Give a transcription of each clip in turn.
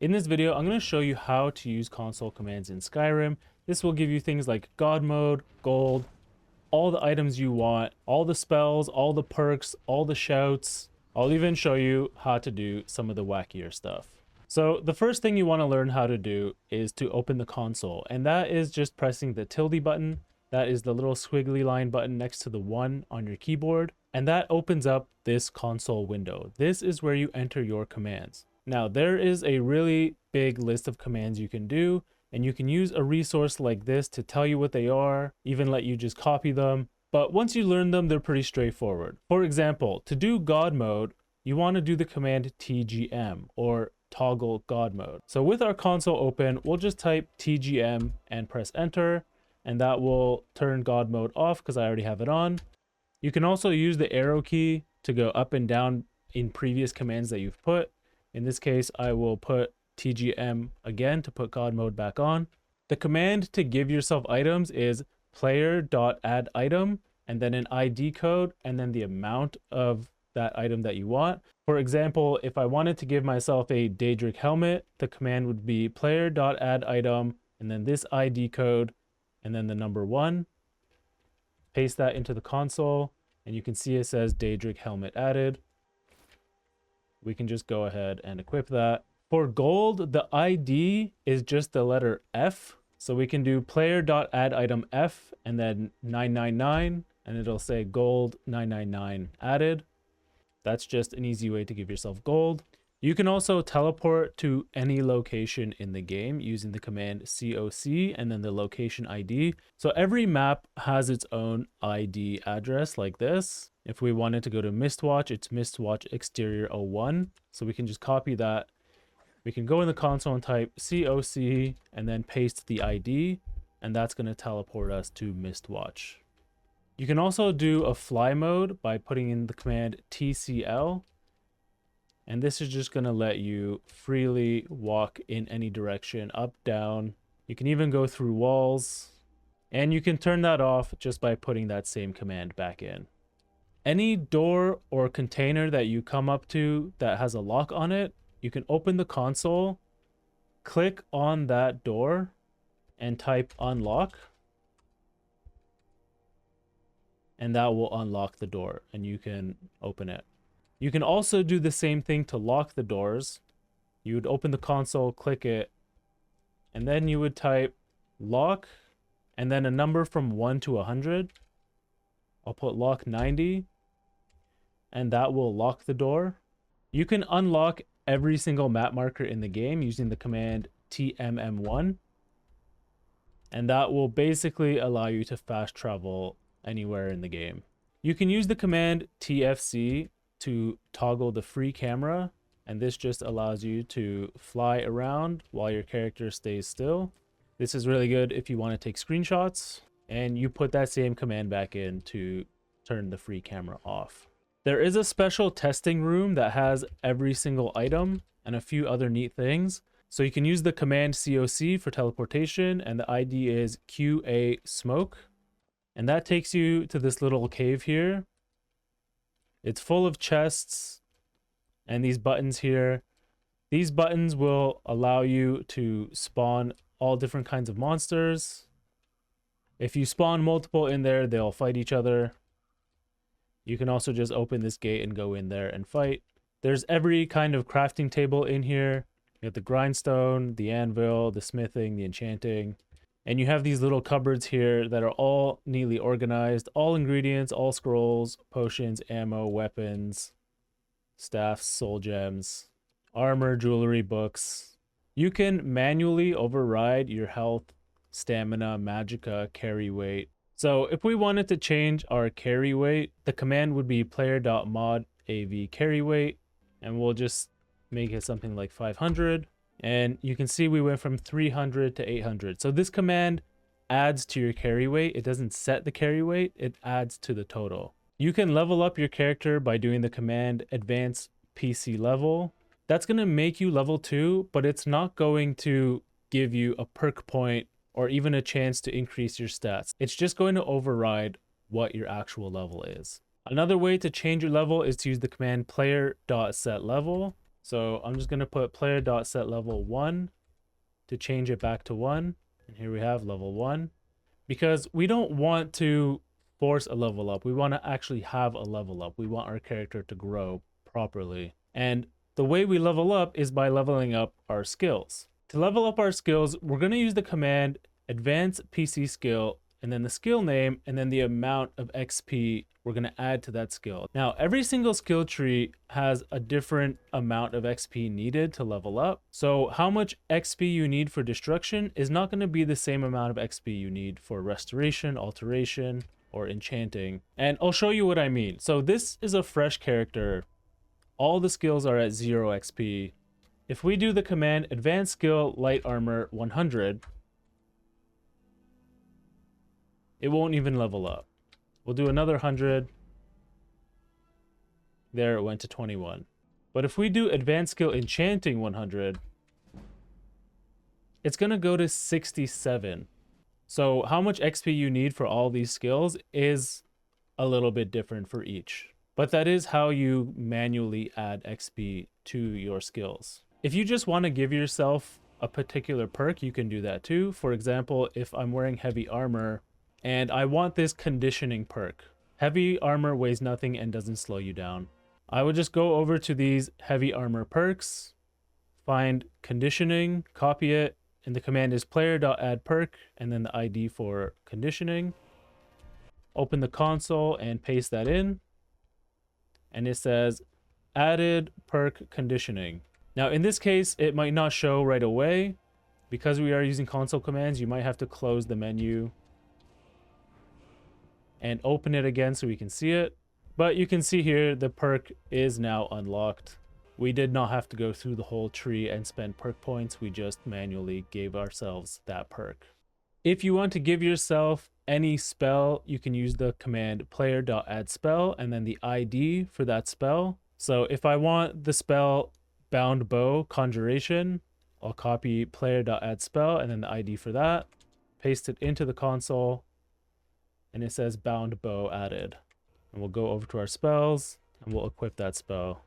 In this video, I'm going to show you how to use console commands in Skyrim. This will give you things like God mode, gold, all the items you want, all the spells, all the perks, all the shouts. I'll even show you how to do some of the wackier stuff. So the first thing you want to learn how to do is to open the console, and that is just pressing the tilde button. That is the little squiggly line button next to the 1 on your keyboard, and that opens up this console window. This is where you enter your commands. Now, there is a really big list of commands you can do, and you can use a resource like this to tell you what they are, even let you just copy them. But once you learn them, they're pretty straightforward. For example, to do God mode, you want to do the command TGM, or toggle God mode. So with our console open, we'll just type TGM and press enter, and that will turn God mode off because I already have it on. You can also use the arrow key to go up and down in previous commands that you've put. In this case, I will put TGM again to put God mode back on. The command to give yourself items is player.add_item and then an ID code and then the amount of that item that you want. For example, if I wanted to give myself a Daedric helmet, the command would be player.add_item and then this ID code and then the number 1. Paste that into the console and you can see it says Daedric helmet added. We can just go ahead and equip that. For gold, the ID is just the letter F. So we can do player.add_item F and then 999 and it'll say gold 999 added. That's just an easy way to give yourself gold. You can also teleport to any location in the game using the command COC and then the location ID. So every map has its own ID address like this. If we wanted to go to Mistwatch, it's Mistwatch Exterior 01. So we can just copy that. We can go in the console and type COC and then paste the ID, and that's going to teleport us to Mistwatch. You can also do a fly mode by putting in the command TCL. And this is just going to let you freely walk in any direction, up, down. You can even go through walls. And you can turn that off just by putting that same command back in. Any door or container that you come up to that has a lock on it, you can open the console, click on that door, and type unlock. And that will unlock the door, and you can open it. You can also do the same thing to lock the doors. You would open the console, click it, and then you would type lock, and then a number from 1 to 100. I'll put lock 90, and that will lock the door. You can unlock every single map marker in the game using the command TMM1, and that will basically allow you to fast travel anywhere in the game. You can use the command TFC to toggle the free camera, and this just allows you to fly around while your character stays still. This is really good if you want to take screenshots, and you put that same command back in to turn the free camera off. There is a special testing room that has every single item and a few other neat things. So you can use the command COC for teleportation, and the ID is QA smoke. And that takes you to this little cave here. It's full of chests and these buttons here. These buttons will allow you to spawn all different kinds of monsters. If you spawn multiple in there, they'll fight each other. You can also just open this gate and go in there and fight. There's every kind of crafting table in here. You have the grindstone, the anvil, the smithing, the enchanting. And you have these little cupboards here that are all neatly organized. All ingredients, all scrolls, potions, ammo, weapons, staffs, soul gems, armor, jewelry, books. You can manually override your health, stamina, magicka, carry weight. So if we wanted to change our carry weight, the command would be player.mod AV carry weight, and we'll just make it something like 500. And you can see we went from 300 to 800. So this command adds to your carry weight. It doesn't set the carry weight, it adds to the total. You can level up your character by doing the command advance PC level. That's going to make you level 2, but it's not going to give you a perk point or even a chance to increase your stats. It's just going to override what your actual level is. Another way to change your level is to use the command player.setLevel. So I'm just going to put player.setLevel1 to change it back to 1. And here we have level 1. Because we don't want to force a level up. We want to actually have a level up. We want our character to grow properly. And the way we level up is by leveling up our skills. To level up our skills, we're going to use the command advance PC skill, and then the skill name, and then the amount of XP we're going to add to that skill. Now, every single skill tree has a different amount of XP needed to level up. So how much XP you need for destruction is not going to be the same amount of XP you need for restoration, alteration, or enchanting. And I'll show you what I mean. So this is a fresh character. All the skills are at 0 XP. If we do the command advanced skill light armor 100, it won't even level up. We'll do another 100. There it went to 21. But if we do advanced skill enchanting 100, it's going to go to 67. So how much XP you need for all these skills is a little bit different for each. But that is how you manually add XP to your skills. If you just want to give yourself a particular perk, you can do that too. For example, if I'm wearing heavy armor and I want this conditioning perk. Heavy armor weighs nothing and doesn't slow you down. I would just go over to these heavy armor perks, find conditioning, copy it, and the command is player.addPerk, and then the ID for conditioning. Open the console and paste that in. And it says added perk conditioning. Now in this case, it might not show right away. Because we are using console commands, you might have to close the menu and open it again so we can see it. But you can see here the perk is now unlocked. We did not have to go through the whole tree and spend perk points. We just manually gave ourselves that perk. If you want to give yourself any spell, you can use the command player.addSpell and then the ID for that spell. So if I want the spell Bound Bow Conjuration, I'll copy player.addSpell and then the ID for that, paste it into the console, and it says Bound Bow added. And we'll go over to our spells and we'll equip that spell.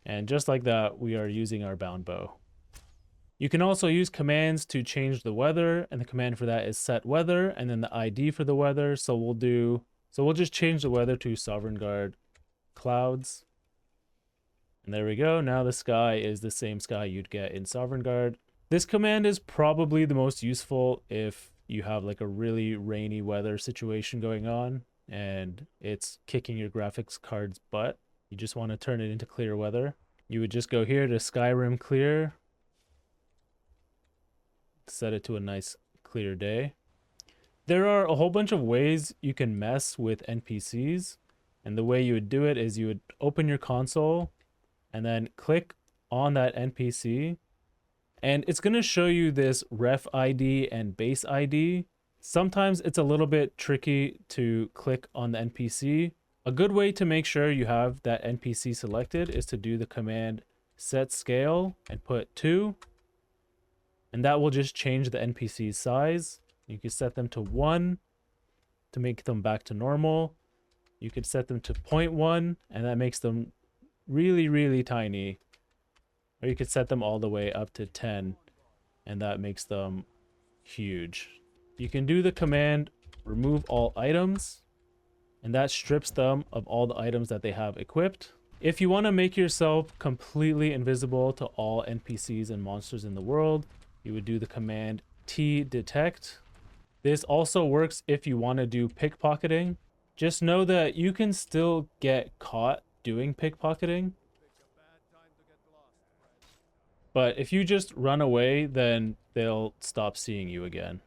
And just like that, we are using our Bound Bow. You can also use commands to change the weather, and the command for that is set weather and then the ID for the weather. So we'll just change the weather to Sovereign Guard clouds. And there we go. Now the sky is the same sky you'd get in Sovereign Guard. This command is probably the most useful if you have like a really rainy weather situation going on and it's kicking your graphics card's butt. You just want to turn it into clear weather. You would just go here to Skyrim clear, set it to a nice clear day. There are a whole bunch of ways you can mess with NPCs, and the way you would do it is you would open your console and then click on that NPC, and it's going to show you this ref ID and base ID. Sometimes it's a little bit tricky to click on the NPC. A good way to make sure you have that NPC selected is to do the command set scale and put 2. And that will just change the NPC's size. You can set them to 1 to make them back to normal. You could set them to 0.1 and that makes them really, really tiny. Or you could set them all the way up to 10 and that makes them huge. You can do the command remove all items, and that strips them of all the items that they have equipped. If you want to make yourself completely invisible to all NPCs and monsters in the world, you would do the command T-detect. This also works if you want to do pickpocketing. Just know that you can still get caught doing pickpocketing. But if you just run away, then they'll stop seeing you again.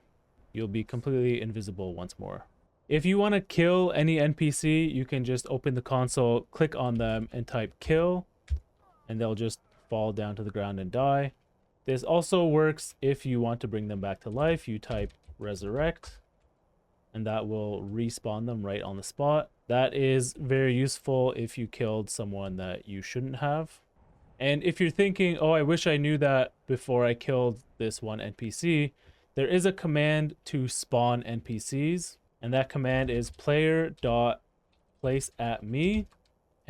You'll be completely invisible once more. If you want to kill any NPC, you can just open the console, click on them, and type kill, and they'll just fall down to the ground and die. This also works if you want to bring them back to life. You type resurrect, and that will respawn them right on the spot. That is very useful if you killed someone that you shouldn't have. And if you're thinking, oh, I wish I knew that before I killed this one NPC, there is a command to spawn NPCs. And that command is player.placeAtMe,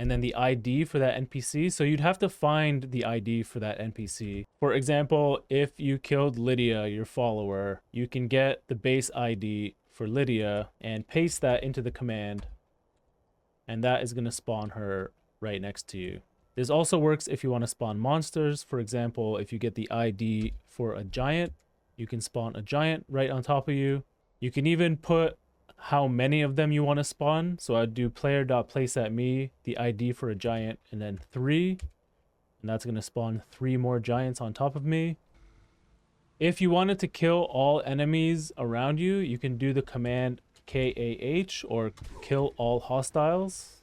and then the ID for that NPC. So you'd have to find the ID for that NPC. For example, if you killed Lydia, your follower, you can get the base ID for Lydia and paste that into the command, and that is going to spawn her right next to you. This also works if you want to spawn monsters. For example, if you get the ID for a giant, you can spawn a giant right on top of you. You can even put how many of them you want to spawn. So I'd do player.placeAtMe, the ID for a giant, and then 3. And that's going to spawn 3 more giants on top of me. If you wanted to kill all enemies around you, you can do the command KAH, or kill all hostiles.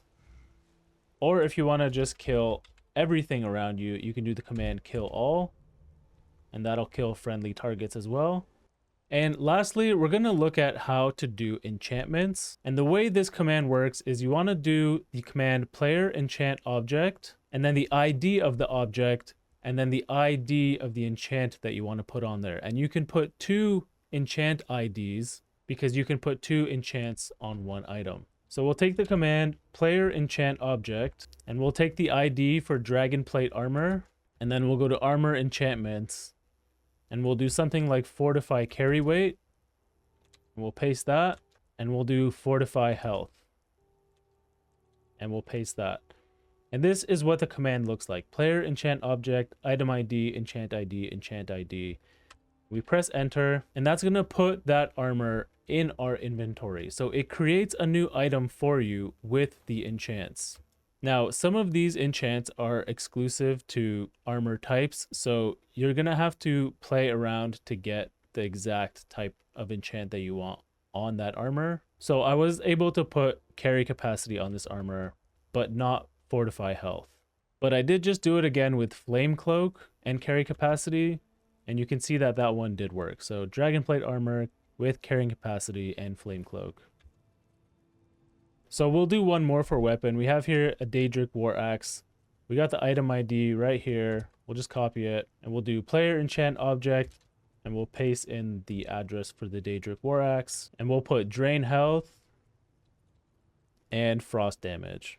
Or if you want to just kill everything around you, you can do the command kill all, and that'll kill friendly targets as well. And lastly, we're going to look at how to do enchantments. And the way this command works is you want to do the command player enchant object, and then the ID of the object, and then the ID of the enchant that you want to put on there. And you can put 2 enchant IDs because you can put 2 enchants on one item. So we'll take the command player enchant object, and we'll take the ID for dragon plate armor, and then we'll go to armor enchantments, and we'll do something like fortify carry weight. We'll paste that, and we'll do fortify health, and we'll paste that. And this is what the command looks like. Player enchant object, item ID, enchant ID, enchant ID. We press enter, and that's going to put that armor in our inventory. So it creates a new item for you with the enchants. Now, some of these enchants are exclusive to armor types, so you're going to have to play around to get the exact type of enchant that you want on that armor. So I was able to put carry capacity on this armor, but not fortify health. But I did just do it again with flame cloak and carry capacity, and you can see that that one did work. So dragon plate armor with carrying capacity and flame cloak. So we'll do one more for weapon. We have here a Daedric War Axe. We got the item ID right here. We'll just copy it, and we'll do player enchant object, and we'll paste in the address for the Daedric War Axe, and we'll put drain health and frost damage.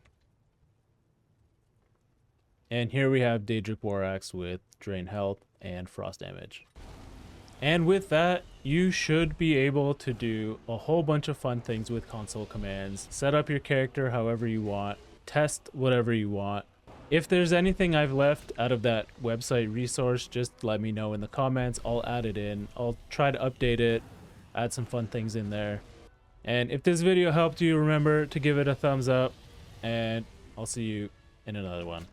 And here we have Daedric War Axe with drain health and frost damage. And with that, you should be able to do a whole bunch of fun things with console commands. Set up your character however you want, test whatever you want. If there's anything I've left out of that website resource, just let me know in the comments. I'll add it in. I'll try to update it, add some fun things in there. And if this video helped you, remember to give it a thumbs up, and I'll see you in another one.